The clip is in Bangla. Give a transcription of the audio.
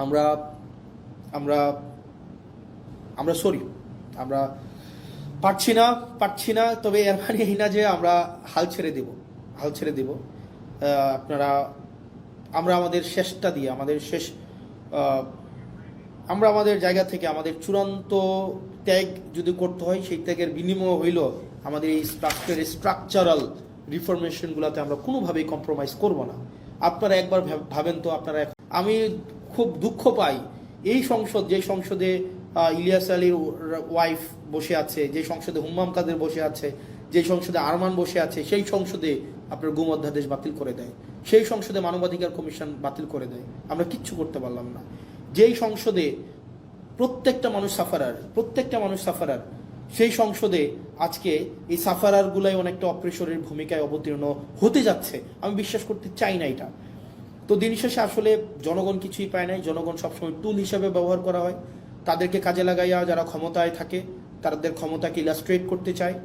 আমরা আমরা আমরা সরি, আমরা পারছি না, তবে এর মানে এই না যে আমরা হাল ছেড়ে দেব। আপনারা, আমরা আমাদের শেষটা দিয়ে, আমরা আমাদের জায়গা থেকে আমাদের চূড়ান্ত ত্যাগ যদি করতে হয়, সেই ত্যাগের বিনিময় হইল আমাদের এই স্ট্রাকচারাল রিফরমেশনগুলোতে আমরা কোনোভাবেই কম্প্রোমাইজ করব না। আপনারা একবার ভাবেন তো, আমি খুব দুঃখ পাই এই সংসদ, যে সংসদে ইলিয়াস আলীর ওয়াইফ বসে আছে, যে সংসদে হুম্মাম কাদের বসে আছে, যে সংসদে আরমান বসে আছে, সেই সংসদে আপনার গুম অধ্যাদেশ বাতিল করে দেয়, সেই সংসদে মানবাধিকার কমিশন বাতিল করে দেয়। আমরা কিচ্ছু করতে পারলাম না। যেই সংসদে প্রত্যেকটা মানুষ সাফারার, সেই সংসদে আজকে এই সাফারারগুলাই অনেকটা অপ্রেশরের ভূমিকায় অবতীর্ণ হতে যাচ্ছে। আমি বিশ্বাস করতে চাই না এটা। তো দিন শেষে আসলে জনগণ কিছুই পায় নাই। জনগণ সবসময় টুল হিসাবে ব্যবহার করা হয়। তাদেরকে কাজে লাগাইয়া যারা ক্ষমতায় থাকে, তাদের ক্ষমতাকে ইলাস্ট্রেট করতে চায়।